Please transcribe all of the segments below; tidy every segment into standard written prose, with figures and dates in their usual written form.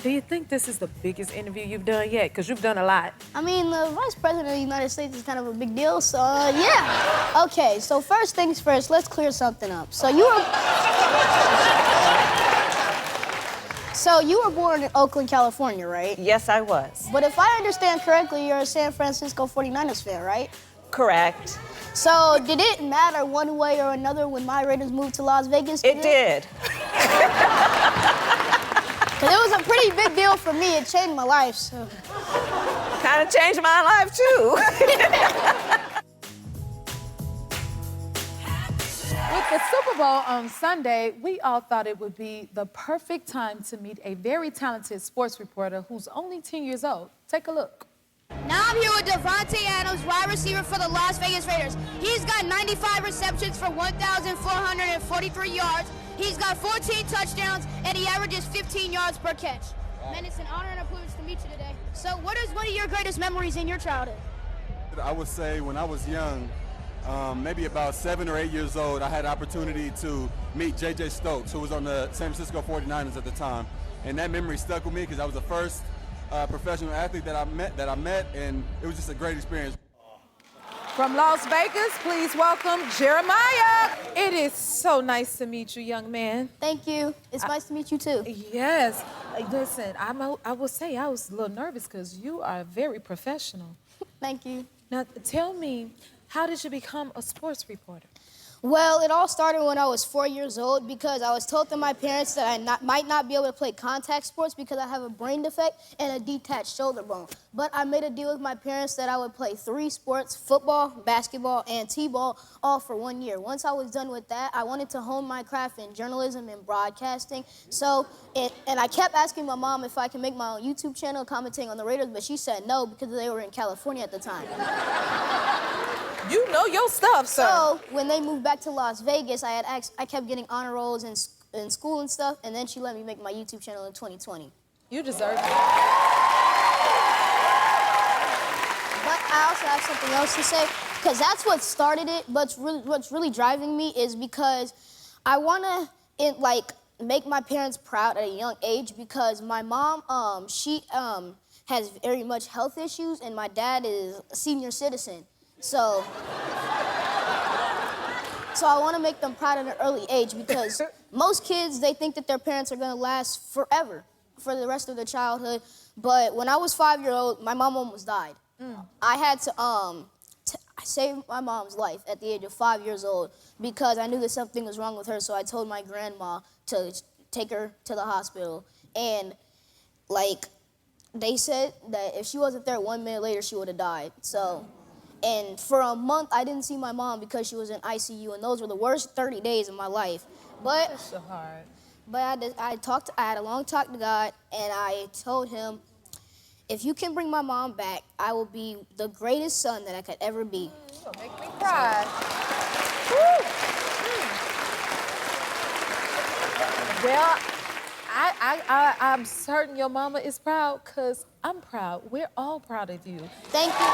Do you think this is the biggest interview you've done yet? Because you've done a lot. I mean, the Vice President of the United States is kind of a big deal, so yeah. Okay, so first things first, let's clear something up. So you were born in Oakland, California, right? Yes, I was. But if I understand correctly, you're a San Francisco 49ers fan, right? Correct. So did it matter one way or another when my Raiders moved to Las Vegas? It did. Because it was a pretty big deal for me. It changed my life, so. Kind of changed my life, too. With the Super Bowl on Sunday, we all thought it would be the perfect time to meet a very talented sports reporter who's only 10 years old. Take a look. Now I'm here with Devontae Adams, wide receiver for the Las Vegas Raiders. He's got 95 receptions for 1,443 yards. He's got 14 touchdowns, and he averages 15 yards per catch. Man, it's an honor and a privilege to meet you today. So what is one of your greatest memories in your childhood? I would say when I was young, maybe about 7 or 8 years old, I had the opportunity to meet J.J. Stokes, who was on the San Francisco 49ers at the time. And that memory stuck with me because I was the first professional athlete that I met, and it was just a great experience. From Las Vegas, please welcome Jeremiah. It is so nice to meet you, young man. Thank you. It's nice to meet you, too. Yes. Listen, I will say I was a little nervous because you are very professional. Thank you. Now, tell me, how did you become a sports reporter? Well, it all started when I was 4 years old because I was told to my parents that I might not be able to play contact sports because I have a brain defect and a detached shoulder bone. But I made a deal with my parents that I would play 3 sports, football, basketball, and t-ball, all for 1 year. Once I was done with that, I wanted to hone my craft in journalism and broadcasting. And I kept asking my mom if I could make my own YouTube channel commenting on the Raiders, but she said no because they were in California at the time. You know your stuff, sir. So when they moved back to Las Vegas, I kept getting honor rolls in school and stuff, and then she let me make my YouTube channel in 2020. You deserve it. But I also have something else to say, because that's what started it. But what's really driving me is because I want to make my parents proud at a young age, because my mom she has very much health issues, and my dad is a senior citizen. So I want to make them proud at an early age, because most kids, they think that their parents are going to last forever, for the rest of their childhood. But when I was 5 years old, my mom almost died. I had to save my mom's life at the age of 5 years old because I knew that something was wrong with her, so I told my grandma to take her to the hospital. And, they said that if she wasn't there 1 minute later, she would have died. And for a month, I didn't see my mom because she was in ICU, and those were the worst 30 days of my life. But That's so hard. But I had a long talk to God, and I told him, if you can bring my mom back, I will be the greatest son that I could ever be. You'll make me cry. Well, I'm certain your mama is proud, because I'm proud. We're all proud of you. Thank you.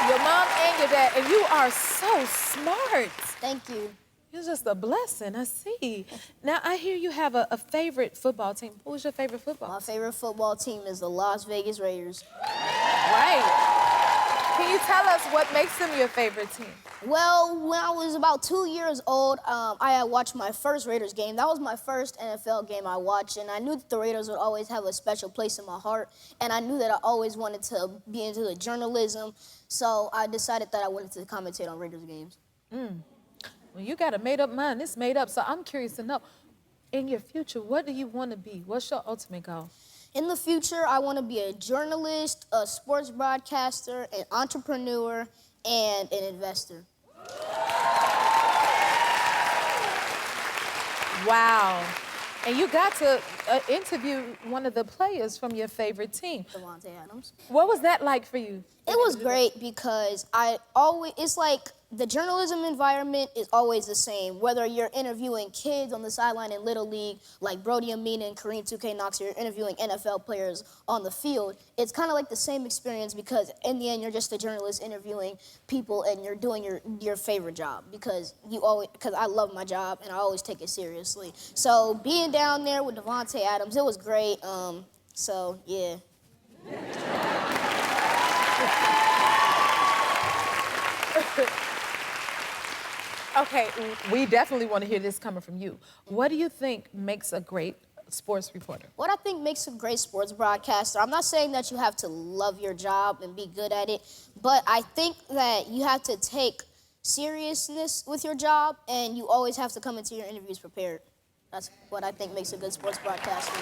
Your mom and your dad, and you are so smart. Thank you. You're just a blessing, I see. Now, I hear you have a favorite football team. What was your favorite football? My favorite football team is the Las Vegas Raiders. Right. Can you tell us what makes them your favorite team? Well, when I was about 2 years old, I had watched my first Raiders game. That was my first NFL game I watched, and I knew that the Raiders would always have a special place in my heart, and I knew that I always wanted to be into the journalism, so I decided that I wanted to commentate on Raiders games. Well, you got a made-up mind. It's made up, so I'm curious to know, in your future, what do you want to be? What's your ultimate goal? In the future, I want to be a journalist, a sports broadcaster, an entrepreneur, and an investor. Wow. And you got to interview one of the players from your favorite team. Devontae Adams. What was that like for you? It was great because it's like the journalism environment is always the same. Whether you're interviewing kids on the sideline in Little League, like Brody Amina and Kareem 2K Knox, or you're interviewing NFL players on the field, it's kind of like the same experience because in the end, you're just a journalist interviewing people and you're doing your favorite job because I love my job and I always take it seriously. So being down there with Davante Adams, it was great. So, yeah. Okay, we definitely want to hear this coming from you. What do you think makes a great sports reporter? What I think makes a great sports broadcaster, I'm not saying that you have to love your job and be good at it, but I think that you have to take seriousness with your job and you always have to come into your interviews prepared. That's what I think makes a good sports broadcaster.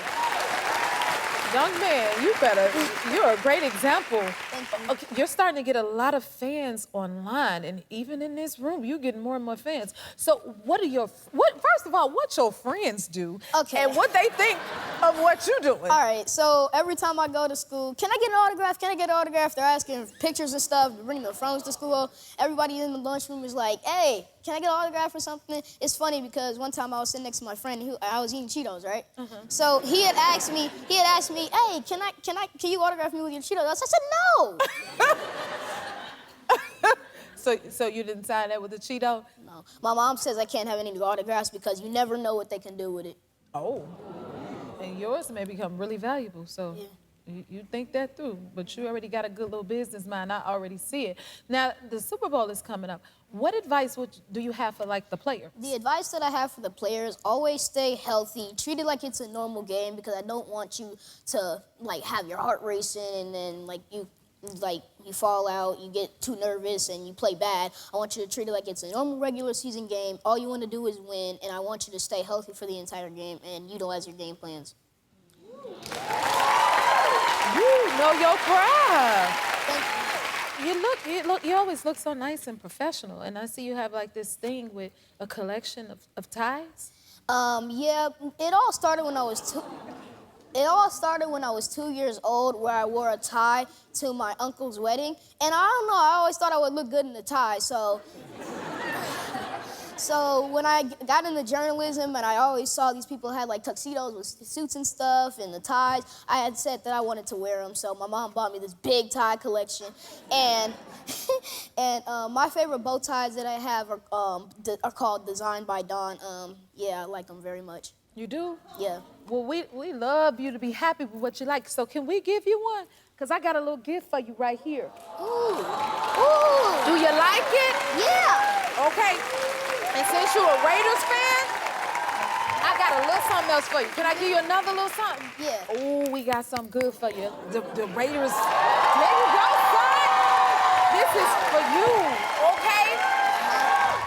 Young man, you're a great example. Thank you. Okay, you're starting to get a lot of fans online, and even in this room, you're getting more and more fans. So first of all, what your friends do, Okay. and what they think of what you're doing. All right, so every time I go to school, can I get an autograph? Can I get an autograph? They're asking pictures and stuff, bringing their phones to school. Everybody in the lunchroom is like, hey, can I get an autograph or something? It's funny because one time I was sitting next to my friend who I was eating Cheetos, right? So he had asked me, hey, can you autograph me with your Cheetos? I said, no. So you didn't sign that with the Cheeto? No. My mom says I can't have any autographs because you never know what they can do with it. Oh. And yours may become really valuable, so you think that through. But you already got a good little business mind. I already see it. Now, the Super Bowl is coming up. What advice do you have for, like, the player? The advice that I have for the players, always stay healthy. Treat it like it's a normal game because I don't want you to, like, have your heart racing and then, you fall out, you get too nervous, and you play bad. I want you to treat it like it's a normal regular season game. All you want to do is win, and I want you to stay healthy for the entire game and utilize your game plans. You know your craft. Thank you. You always look so nice and professional, and I see you have like this thing with a collection of ties. Yeah, it all started when I was 2 years old, where I wore a tie to my uncle's wedding, and I don't know, I always thought I would look good in the tie, so when I got into journalism and I always saw these people had like tuxedos with suits and stuff and the ties, I had said that I wanted to wear them. So my mom bought me this big tie collection. And my favorite bow ties that I have are called Designed by Dawn. Yeah, I like them very much. You do? Yeah. Well, we love you to be happy with what you like. So can we give you one? Because I got a little gift for you right here. Ooh. Ooh. Do you like it? Yeah. Okay. And since you're a Raiders fan, I got a little something else for you. Can I give you another little something? Yeah. Oh, we got something good for you. The Raiders. There you go, son. This is for you, okay?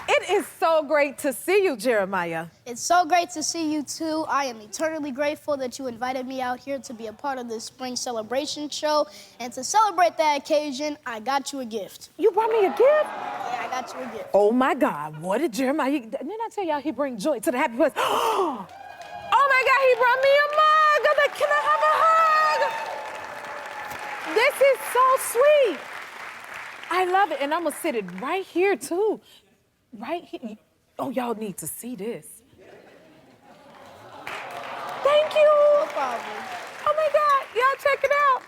It is so great to see you, Jeremiah. It's so great to see you, too. I am eternally grateful that you invited me out here to be a part of this spring celebration show. And to celebrate that occasion, I got you a gift. You brought me a gift? Yeah, I got you a gift. Oh, my God. What did Jeremiah... Didn't I tell y'all he bring joy to the happy place? Oh, my God, he brought me a mug. I'm like, can I have a hug? This is so sweet. I love it. And I'm going to sit it right here, too. Right here. Oh, y'all need to see this. Thank you. No problem. Oh, my God. Y'all check it out.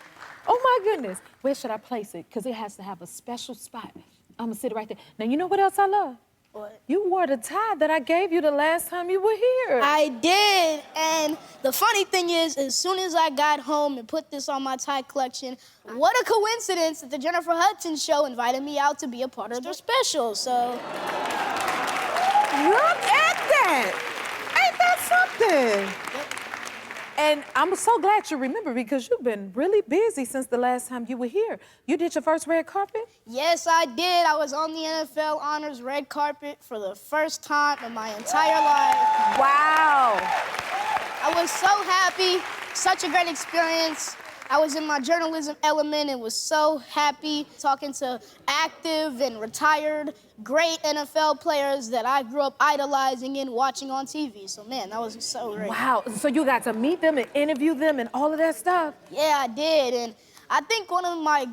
Oh, my goodness. Where should I place it? Because it has to have a special spot. I'm going to sit it right there. Now, you know what else I love? What? You wore the tie that I gave you the last time you were here. I did. And the funny thing is, as soon as I got home and put this on my tie collection, what a coincidence that the Jennifer Hudson Show invited me out to be a part of their special. So. Look at that. Ain't that something? Yep. And I'm so glad you remember because you've been really busy since the last time you were here. You did your first red carpet? Yes, I did. I was on the NFL Honors red carpet for the first time in my entire life. Wow. I was so happy. Such a great experience. I was in my journalism element and was so happy talking to active and retired great NFL players that I grew up idolizing and watching on TV. So, man, that was so great. Wow. So you got to meet them and interview them and all of that stuff? Yeah, I did. And I think one of my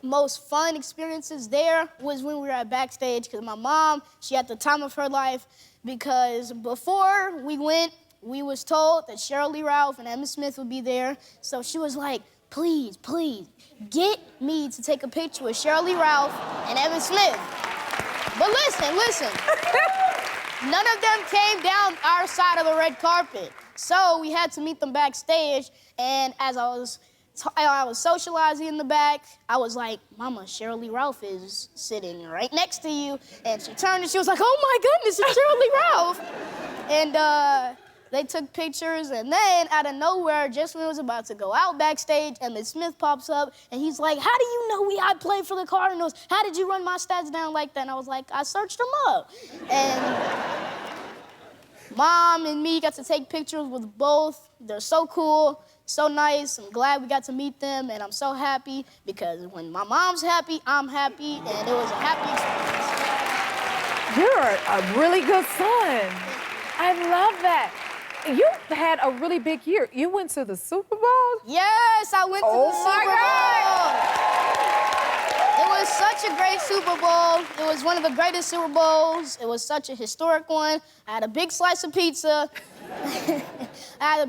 most fun experiences there was when we were at backstage because my mom, she had the time of her life because before we went, we was told that Cheryl Lee Ralph and Emma Smith would be there. So she was like, please, please, get me to take a picture with Cheryl Lee Ralph and Emma Smith. But listen. None of them came down our side of the red carpet. So we had to meet them backstage, and as I was socializing in the back, I was like, Mama, Cheryl Lee Ralph is sitting right next to you. And she turned and she was like, oh my goodness, it's Cheryl Lee Ralph. And they took pictures, and then out of nowhere, just when it was about to go out backstage, Emmitt Smith pops up, and he's like, how do you know I played for the Cardinals? How did you run my stats down like that? And I was like, I searched them up. And Mom and me got to take pictures with both. They're so cool, so nice. I'm glad we got to meet them, and I'm so happy because when my mom's happy, I'm happy, and it was a happy experience. You're a really good son. I love that. You had a really big year. You went to the Super Bowl? Yes, I went to the Super Bowl. It was such a great Super Bowl. It was one of the greatest Super Bowls. It was such a historic one. I had a big slice of pizza. I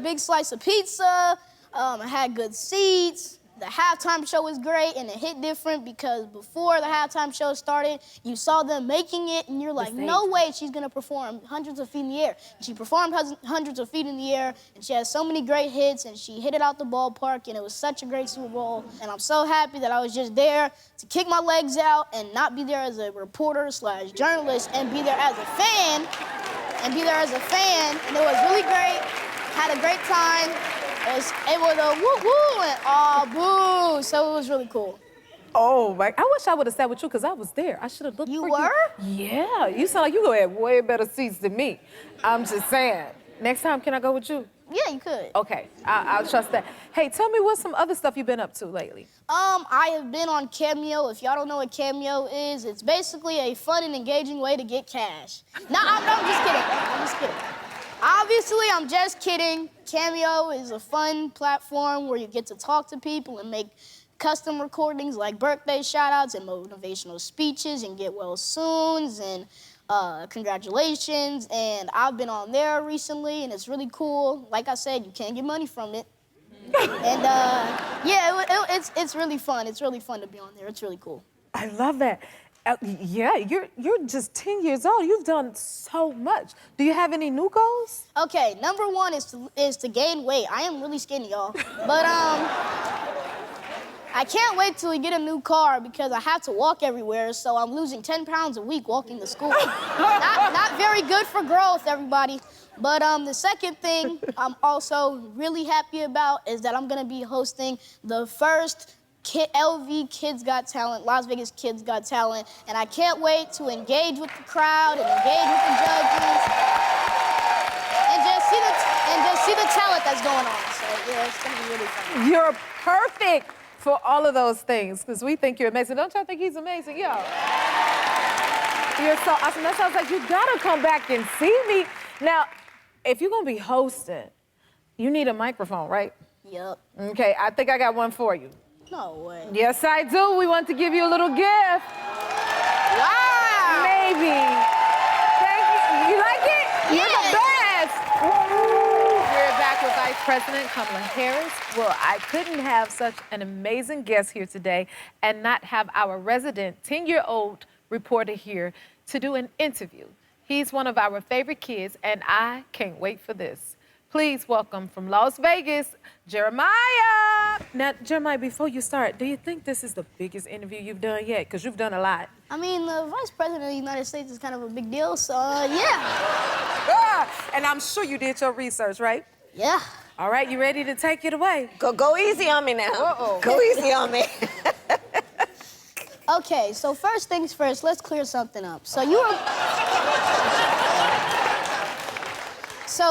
had good seats. The halftime show was great, and it hit different because before the halftime show started, you saw them making it, and you're like, no way she's gonna perform hundreds of feet in the air. And she performed hundreds of feet in the air, and she has so many great hits, and she hit it out the ballpark, and it was such a great Super Bowl. And I'm so happy that I was just there to kick my legs out and not be there as a reporter/journalist and be there as a fan, and it was really great. Had a great time. It was a woo-woo and boo. So it was really cool. Oh, my. I wish I would have sat with you because I was there. I should have looked for you. You were? Yeah. You sound like you gonna have way better seats than me. I'm just saying. Next time, can I go with you? Yeah, you could. Okay, I'll trust that. Hey, tell me what's some other stuff you've been up to lately? I have been on Cameo. If y'all don't know what Cameo is, it's basically a fun and engaging way to get cash. No, I'm just kidding. Obviously, I'm just kidding. Cameo is a fun platform where you get to talk to people and make custom recordings like birthday shout-outs and motivational speeches and get well soons and congratulations. And I've been on there recently, and it's really cool. Like I said, you can't get money from it. And it's really fun. It's really fun to be on there. It's really cool. I love that. Yeah, you're just 10 years old. You've done so much. Do you have any new goals? Okay, number one is to gain weight. I am really skinny, y'all. But I can't wait till we get a new car because I have to walk everywhere, so I'm losing 10 pounds a week walking to school. Not very good for growth, everybody. But the second thing I'm also really happy about is that I'm gonna be hosting the first LV Kids Got Talent, Las Vegas Kids Got Talent, and I can't wait to engage with the crowd and engage with the judges and just see the talent that's going on. So yeah, it's gonna be really fun. You're perfect for all of those things because we think you're amazing. Don't y'all think he's amazing? Yo. You're so awesome. That sounds like you gotta come back and see me. Now, if you're gonna be hosting, you need a microphone, right? Yep. Okay, I think I got one for you. No way. Yes, I do. We want to give you a little gift. Wow. Maybe. Thank you. You like it? Yes. You're the best. We're back with Vice President Kamala Harris. Well, I couldn't have such an amazing guest here today and not have our resident 10-year-old reporter here to do an interview. He's one of our favorite kids, and I can't wait for this. Please welcome from Las Vegas, Jeremiah. Now, Jeremiah, before you start, do you think this is the biggest interview you've done yet? Because you've done a lot. I mean, the Vice President of the United States is kind of a big deal, so yeah. And I'm sure you did your research, right? Yeah. All right, you ready to take it away? Go easy on me now. Uh-oh. Go easy on me. Okay, so first things first, let's clear something up. So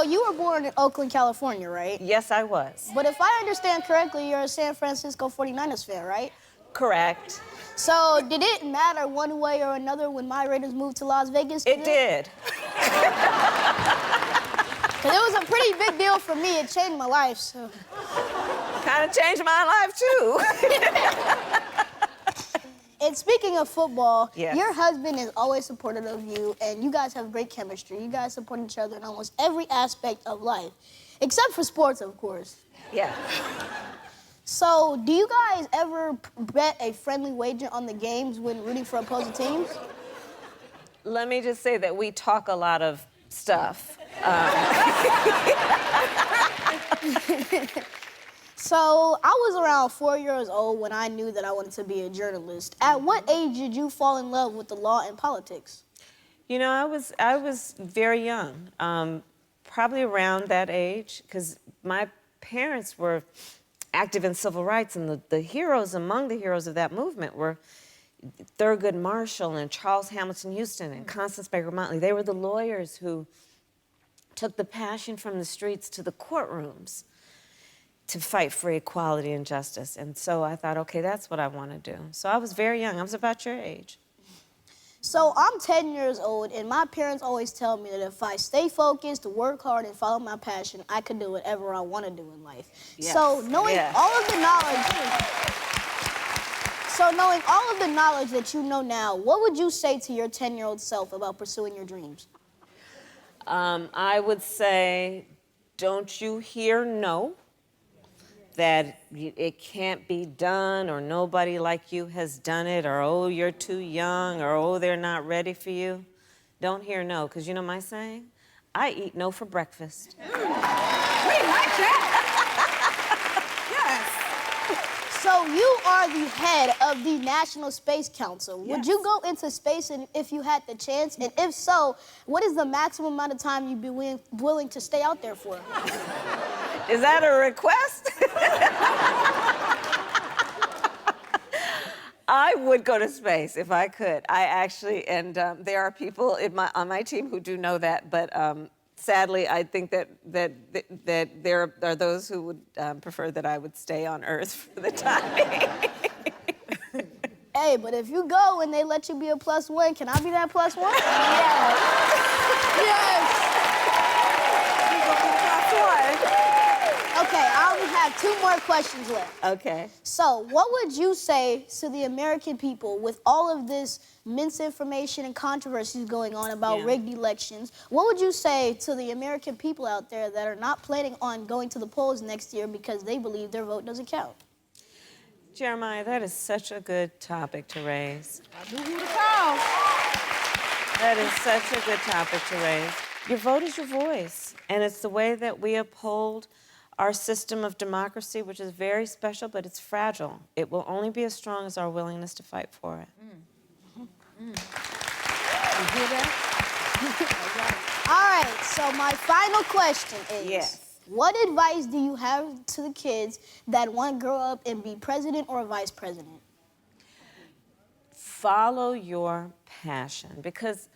you were born in Oakland, California, right? Yes, I was. But if I understand correctly, you're a San Francisco 49ers fan, right? Correct. So did it matter one way or another when my Raiders moved to Las Vegas? It did. Because it was a pretty big deal for me. It changed my life, so. Kind of changed my life, too. And speaking of football, Yes. your husband is always supportive of you, and you guys have great chemistry. You guys support each other in almost every aspect of life, except for sports, of course. Yeah. So, do you guys ever bet a friendly wager on the games when rooting for opposing teams? Let me just say that we talk a lot of stuff. So, I was around 4 years old when I knew that I wanted to be a journalist. At what age did you fall in love with the law and politics? You know, I was very young, probably around that age, because my parents were active in civil rights, and the heroes, among the heroes of that movement were Thurgood Marshall and Charles Hamilton Houston and Constance Baker Motley. They were the lawyers who took the passion from the streets to the courtrooms to fight for equality and justice. And so I thought, okay, that's what I want to do. So I was very young. I was about your age. So I'm 10 years old, and my parents always tell me that if I stay focused, work hard, and follow my passion, I can do whatever I want to do in life. Yes. So knowing all of the knowledge that you know now, what would you say to your 10-year-old self about pursuing your dreams? I would say, don't you hear no? That it can't be done, or nobody like you has done it, or oh, you're too young, or oh, they're not ready for you. Don't hear no, because you know my saying? I eat no for breakfast. We like that. Yes. So you are the head of the National Space Council. Yes. Would you go into space if you had the chance? And if so, what is the maximum amount of time you'd be willing to stay out there for? Is that a request? I would go to space if I could. I actually, and there are people on my team who do know that, but sadly, I think that there are those who would prefer that I would stay on Earth for the time being. Hey, but if you go and they let you be a +1, can I be that +1? Yes. Yes. Okay, I only have 2 more questions left. Okay. So, what would you say to the American people with all of this misinformation and controversies going on about rigged elections? What would you say to the American people out there that are not planning on going to the polls next year because they believe their vote doesn't count? Jeremiah, that is such a good topic to raise. I knew who to call. That is such a good topic to raise. Your vote is your voice, and it's the way that we uphold our system of democracy, which is very special, but it's fragile. It will only be as strong as our willingness to fight for it. You hear that? All right, so my final question is, Yes. what advice do you have to the kids that want to grow up and be president or vice president? Follow your passion, because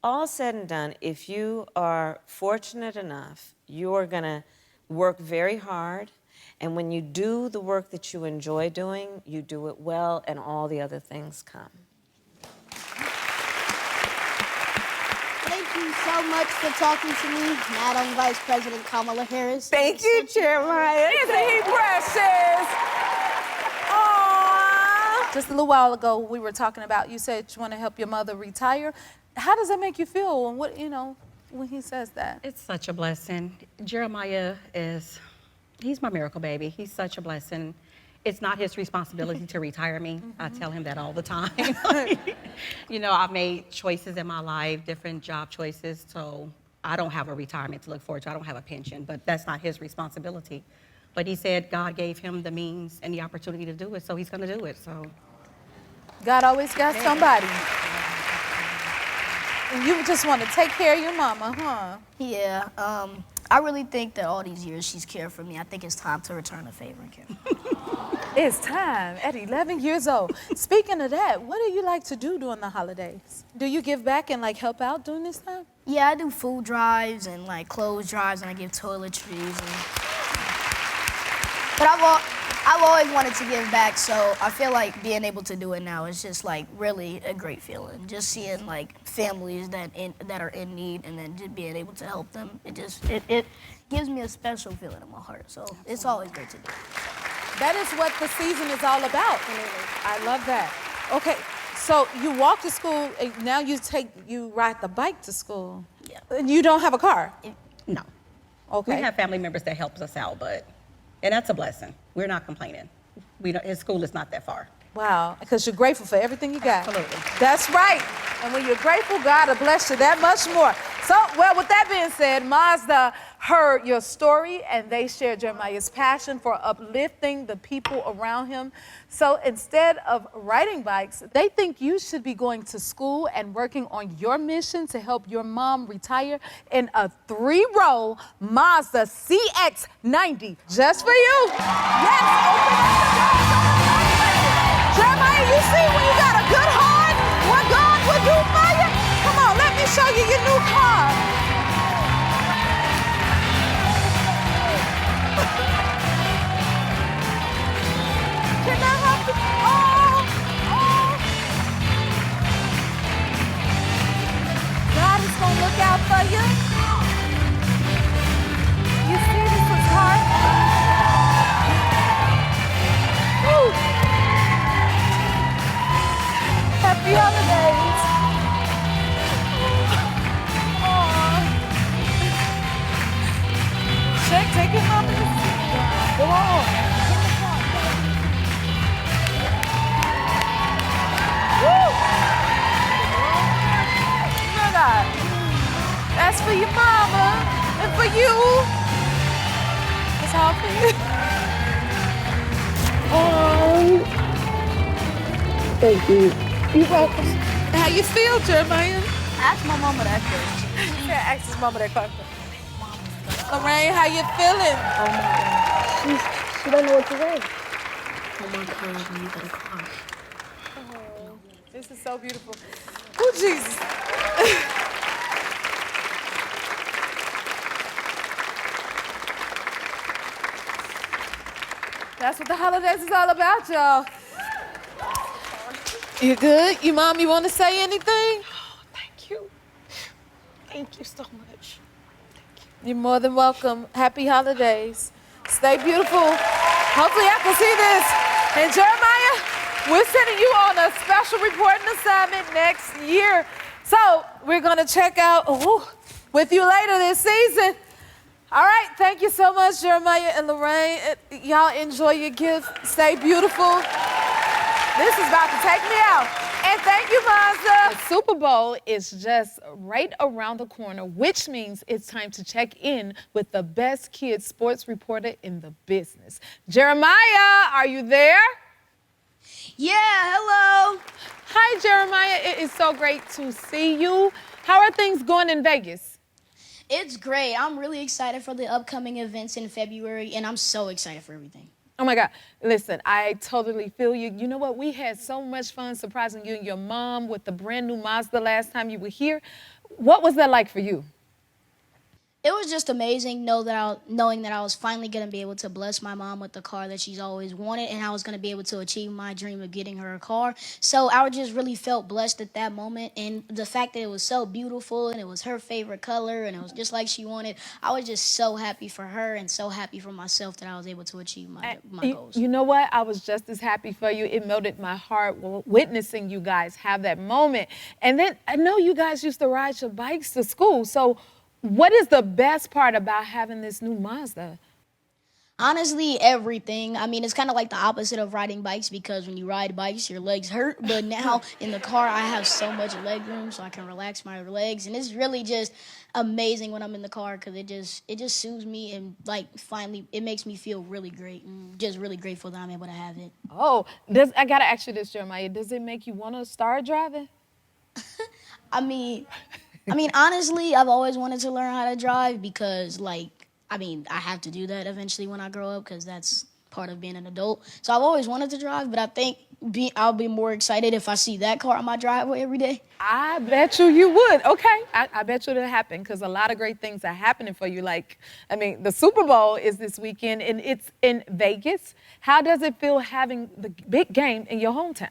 all said and done, if you are fortunate enough, you're gonna work very hard, and when you do the work that you enjoy doing, you do it well, and all the other things come. Thank you so much for talking to me, Madam Vice President Kamala Harris. Thank you, Jeremiah. Isn't he precious? Aww. Just a little while ago, we were talking about, you said you want to help your mother retire. How does that make you feel when he says that? It's such a blessing. Jeremiah he's my miracle baby. He's such a blessing. It's not his responsibility to retire me. I tell him that all the time. You know, I've made choices in my life, different job choices, so I don't have a retirement to look forward to. I don't have a pension, but that's not his responsibility. But he said God gave him the means and the opportunity to do it, so he's gonna do it, so. God always got somebody. And you just want to take care of your mama, huh? Yeah, I really think that all these years she's cared for me. I think it's time to return a favor, Kim. It's time at 11 years old. Speaking of that, what do you like to do during the holidays? Do you give back and help out during this time? Yeah, I do food drives and clothes drives, and I give toiletries. But I've always wanted to give back, so I feel like being able to do it now is just like really a great feeling. Just seeing like families that are in need, and then just being able to help them. It gives me a special feeling in my heart. So it's always great to do. That is what the season is all about. I love that. Okay, so you walk to school, and now you ride the bike to school. Yeah. And you don't have a car? No. Okay. We have family members that helps us out, and that's a blessing. We're not complaining. His school is not that far. Wow, because you're grateful for everything you got. Absolutely. That's right. And when you're grateful, God will bless you that much more. So, well, with that being said, Mazda heard your story, and they shared Jeremiah's passion for uplifting the people around him. So instead of riding bikes, they think you should be going to school and working on your mission to help your mom retire in a 3-row Mazda CX-90 just for you. Yes, open up the doors. Jeremiah, you see when you got a good heart, what God will do for you? Come on, let me show you your new car. Can I help you? Oh. God is gonna look out for you. You see this is hard? Woo. Happy holidays. Check, take your mom to the seat. Go on. Woo! Look at that. That's for your mama and for you. It's all for you. Oh. Thank you. You're welcome. How you feel, Jeremiah? Ask my mama that question. Yeah, ask his mama that question. Lorraine, how you feeling? Oh my God. She don't know what to say. Oh my God, you gotta cry. Oh, this is so beautiful. Oh, Jesus. That's what the holidays is all about, y'all. You good? Your mom, you want to say anything? Oh, thank you. Thank you so much. You're more than welcome. Happy holidays. Stay beautiful. Hopefully I can see this. And Jeremiah, we're sending you on a special reporting assignment next year. So we're going to check out with you later this season. All right. Thank you so much, Jeremiah and Lorraine. Y'all enjoy your gift. Stay beautiful. This is about to take me out. And thank you, Mazda. The Super Bowl is just right around the corner, which means it's time to check in with the best kids sports reporter in the business. Jeremiah, are you there? Yeah, hello. Hi, Jeremiah. It is so great to see you. How are things going in Vegas? It's great. I'm really excited for the upcoming events in February, and I'm so excited for everything. Oh my God, listen, I totally feel you. You know what, we had so much fun surprising you and your mom with the brand new Mazda last time you were here. What was that like for you? It was just amazing knowing that I was finally going to be able to bless my mom with the car that she's always wanted, and I was going to be able to achieve my dream of getting her a car. So I just really felt blessed at that moment, and the fact that it was so beautiful and it was her favorite color and it was just like she wanted, I was just so happy for her and so happy for myself that I was able to achieve my goals. You know what? I was just as happy for you. It melted my heart witnessing you guys have that moment. And then I know you guys used to ride your bikes to school, so what is the best part about having this new Mazda? Honestly, everything. I mean, it's kind of like the opposite of riding bikes, because when you ride bikes, your legs hurt. But now in the car, I have so much leg room, so I can relax my legs. And it's really just amazing when I'm in the car, because it just soothes me, and like finally it makes me feel really great, and just really grateful that I'm able to have it. Oh, I gotta ask you this, Jeremiah. Does it make you want to start driving? I mean, honestly, I've always wanted to learn how to drive because, I have to do that eventually when I grow up, because that's part of being an adult. So I've always wanted to drive, but I think I'll be more excited if I see that car on my driveway every day. I bet you would. Okay, I bet you it'll happen because a lot of great things are happening for you. Like, I mean, the Super Bowl is this weekend and it's in Vegas. How does it feel having the big game in your hometown?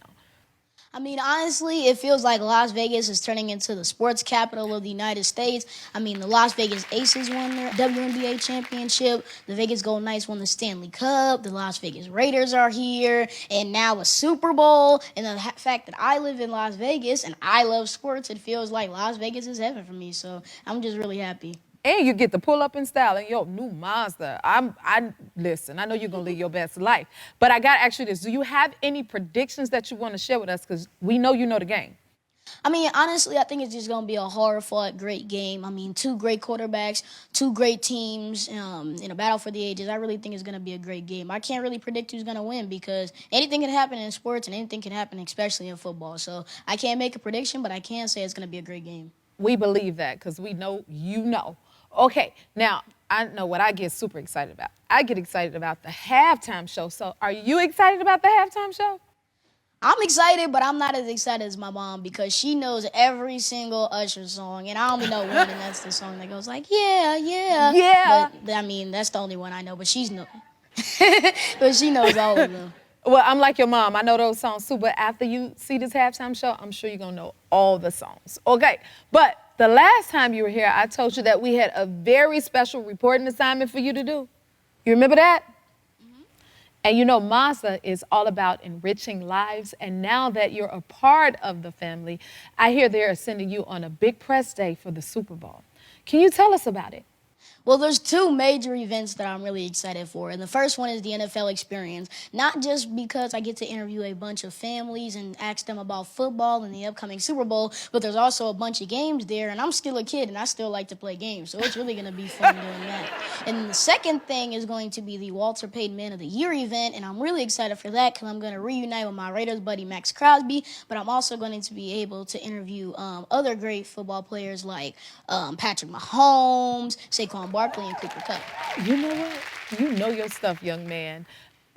I mean, honestly, it feels like Las Vegas is turning into the sports capital of the United States. I mean, the Las Vegas Aces won their WNBA championship. The Vegas Golden Knights won the Stanley Cup. The Las Vegas Raiders are here. And now a Super Bowl. And the fact that I live in Las Vegas and I love sports, it feels like Las Vegas is heaven for me. So I'm just really happy. And you get to pull up in style in your new Mazda. Listen, I know you're going to live your best life. But I got to ask you this. Do you have any predictions that you want to share with us? Because we know you know the game. I mean, honestly, I think it's just going to be a hard-fought, great game. I mean, 2 great quarterbacks, 2 great teams in a battle for the ages. I really think it's going to be a great game. I can't really predict who's going to win because anything can happen in sports and anything can happen, especially in football. So I can't make a prediction, but I can say it's going to be a great game. We believe that because we know you know. Okay, now, I know what I get super excited about. I get excited about the halftime show. So are you excited about the halftime show? I'm excited, but I'm not as excited as my mom because she knows every single Usher song, and I only know one, and that's the song that goes like, yeah, yeah. Yeah. But, I mean, that's the only one I know, but she knows all of them. Well, I'm like your mom. I know those songs too, but after you see this halftime show, I'm sure you're going to know all the songs. Okay, but the last time you were here, I told you that we had a very special reporting assignment for you to do. You remember that? Mm-hmm. And you know, Mazda is all about enriching lives. And now that you're a part of the family, I hear they're sending you on a big press day for the Super Bowl. Can you tell us about it? Well, there's 2 major events that I'm really excited for. And the first one is the NFL experience. Not just because I get to interview a bunch of families and ask them about football and the upcoming Super Bowl, but there's also a bunch of games there. And I'm still a kid, and I still like to play games. So it's really going to be fun doing that. And the second thing is going to be the Walter Payton Man of the Year event. And I'm really excited for that because I'm going to reunite with my Raiders buddy, Max Crosby. But I'm also going to be able to interview other great football players like Patrick Mahomes, Saquon Barkley, and Cooper Kupp. You know what? You know your stuff, young man.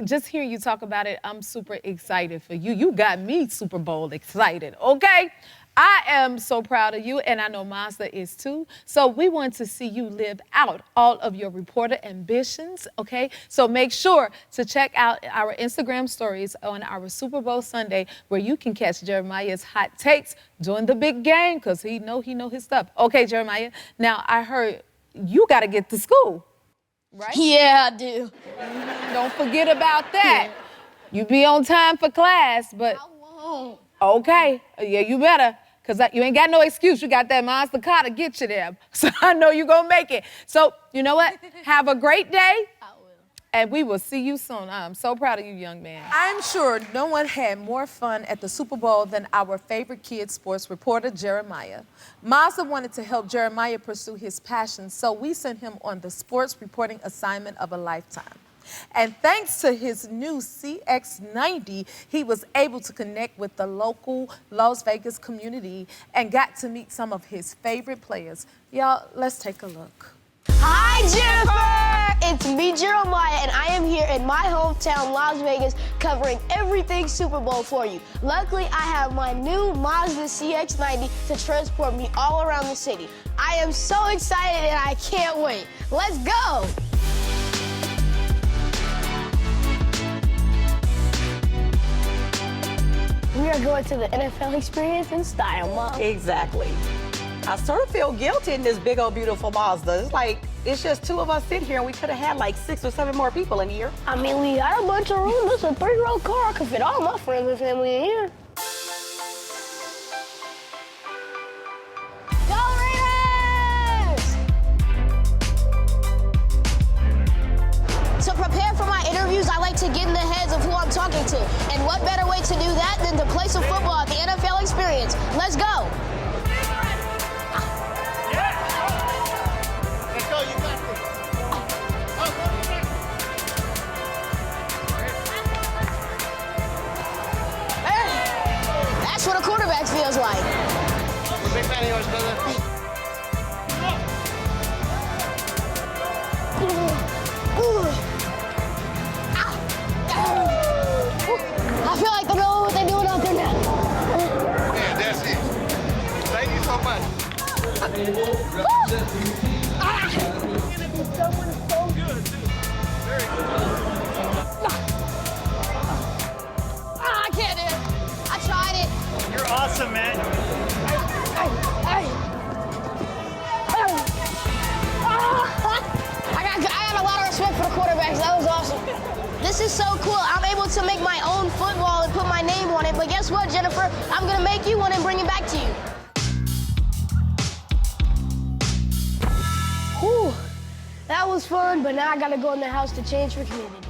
Just hearing you talk about it, I'm super excited for you. You got me Super Bowl excited, okay? I am so proud of you, and I know Mazda is too. So we want to see you live out all of your reporter ambitions, okay? So make sure to check out our Instagram stories on our Super Bowl Sunday where you can catch Jeremiah's hot takes during the big game because he know his stuff. Okay, Jeremiah, now I heard you got to get to school, right? Yeah, I do. Don't forget about that. You be on time for class, but... I won't. Okay, yeah, you better, because you ain't got no excuse. You got that Monster car to get you there. So I know you're going to make it. So, you know what? Have a great day. I will. And we will see you soon. I'm so proud of you, young man. I'm sure no one had more fun at the Super Bowl than our favorite kid sports reporter, Jeremiah. Mazda wanted to help Jeremiah pursue his passion, so we sent him on the sports reporting assignment of a lifetime. And thanks to his new CX-90, he was able to connect with the local Las Vegas community and got to meet some of his favorite players. Y'all, let's take a look. Hi, Jennifer! It's me, Jeremiah, and I am here in my hometown, Las Vegas, covering everything Super Bowl for you. Luckily, I have my new Mazda CX-90 to transport me all around the city. I am so excited and I can't wait. Let's go! We are going to the NFL experience in style, Mom. Exactly. I sort of feel guilty in this big old beautiful Mazda. It's like, it's just 2 of us sitting here and we could have had like 6 or 7 more people in here. I mean, we got a bunch of room. It's a 3-row car. I could fit all my friends and family in here. Go Raiders! To prepare for my interviews, I like to get in the heads of who I'm talking to. And what better way to do that than to play some football at the NFL experience? Let's go. That's what a quarterback feels like. I'm a big fan of yours, brother. I feel like the middle I can't do it. I tried it. You're awesome, man. I got a lot of respect for the quarterbacks. That was awesome. This is so cool. I'm able to make my own football and put my name on it. But guess what, Jennifer? I'm gonna make you one and bring it back to you. Whew. That was fun, but now I gotta go in the house to change for community day.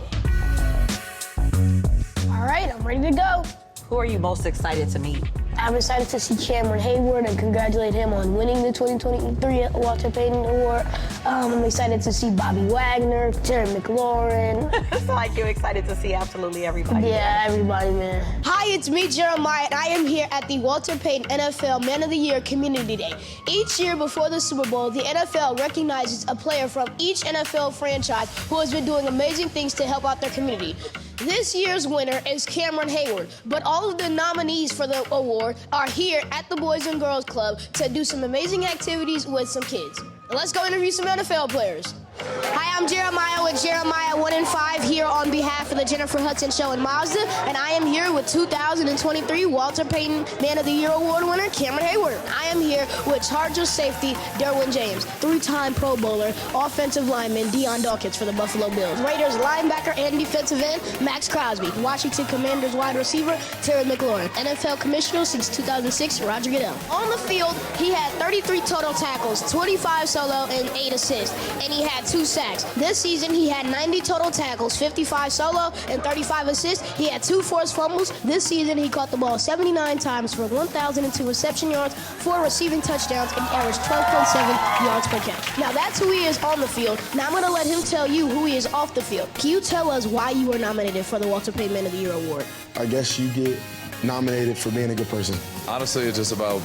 All right, I'm ready to go. Who are you most excited to meet? I'm excited to see Cameron Hayward and congratulate him on winning the 2023 Walter Payton Award. I'm excited to see Bobby Wagner, Terry McLaurin. It's like you're excited to see absolutely everybody. Yeah, everybody, man. Hi, it's me, Jeremiah, and I am here at the Walter Payton NFL Man of the Year Community Day. Each year before the Super Bowl, the NFL recognizes a player from each NFL franchise who has been doing amazing things to help out their community. This year's winner is Cameron Hayward, but all of the nominees for the award are here at the Boys and Girls Club to do some amazing activities with some kids. Let's go interview some NFL players. Hi, I'm Jeremiah with Jeremiah 1 and 5 here on behalf of the Jennifer Hudson Show in Mazda, and I am here with 2023 Walter Payton Man of the Year Award winner Cameron Hayward. I am here with Chargers safety Derwin James, 3-time Pro Bowler, offensive lineman Deion Dawkins for the Buffalo Bills, Raiders linebacker and defensive end Max Crosby, Washington Commanders wide receiver Terry McLaurin, NFL commissioner since 2006 Roger Goodell. On the field, he had 33 total tackles, 25 solo and 8 assists, and he had 2 sacks. This season, he had 90 total tackles, 55 solo, and 35 assists. He had 2 forced fumbles. This season, he caught the ball 79 times for 1,002 reception yards, 4 receiving touchdowns, and averaged 12.7 yards per catch. Now, that's who he is on the field. Now, I'm going to let him tell you who he is off the field. Can you tell us why you were nominated for the Walter Payton Man of the Year Award? I guess you get nominated for being a good person. Honestly, it's just about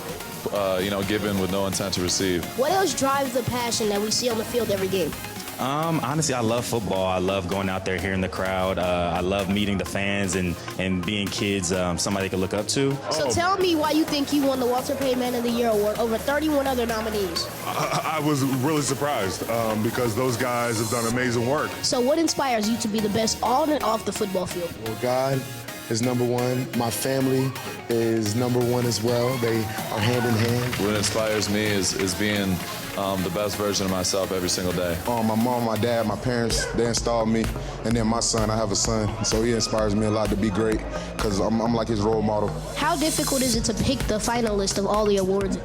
giving with no intent to receive. What else drives the passion that we see on the field every game? Honestly, I love football. I love going out there, hearing the crowd. I love meeting the fans and being kids, somebody they can look up to. So tell me why you think you won the Walter Payton Man of the Year Award over 31 other nominees. I was really surprised because those guys have done amazing work. So what inspires you to be the best on and off the football field? Well, God is number one. My family is number one as well. They are hand in hand. What inspires me is being the best version of myself every single day. My mom, my dad, my parents, they installed me. And then my son, I have a son, so he inspires me a lot to be great because I'm like his role model. How difficult is it to pick the finalist of all the awards?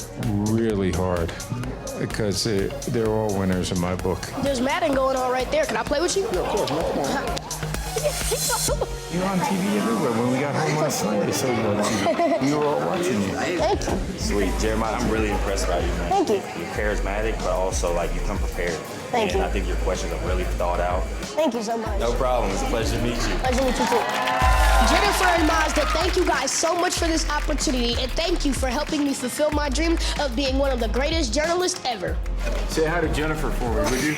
Really hard because they're all winners in my book. There's Madden going on right there. Can I play with you? Yeah, of course, man. Come on. You're on TV everywhere. When we got home last night, they saw you on TV. We were all watching you. Thank you. Sweet. Jeremiah, I'm really impressed by you, man. Thank you. You're charismatic, but also, you come prepared. Thank you. I think your questions are really thought out. Thank you so much. No problem. It's a pleasure to meet you. Pleasure to meet you too. Jennifer and Mazda, thank you guys so much for this opportunity, and thank you for helping me fulfill my dream of being one of the greatest journalists ever. Say hi to Jennifer for me, would you?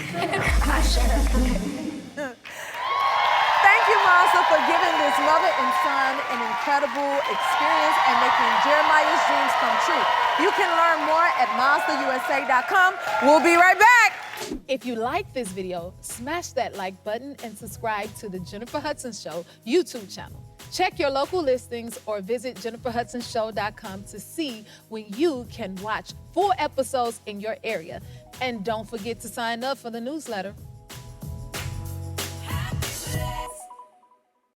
Thank you, Mazda, for giving this mother and son an incredible experience and making Jeremiah's dreams come true. You can learn more at MazdaUSA.com. We'll be right back. If you like this video, smash that like button and subscribe to the Jennifer Hudson Show YouTube channel. Check your local listings or visit JenniferHudsonShow.com to see when you can watch full episodes in your area. And don't forget to sign up for the newsletter.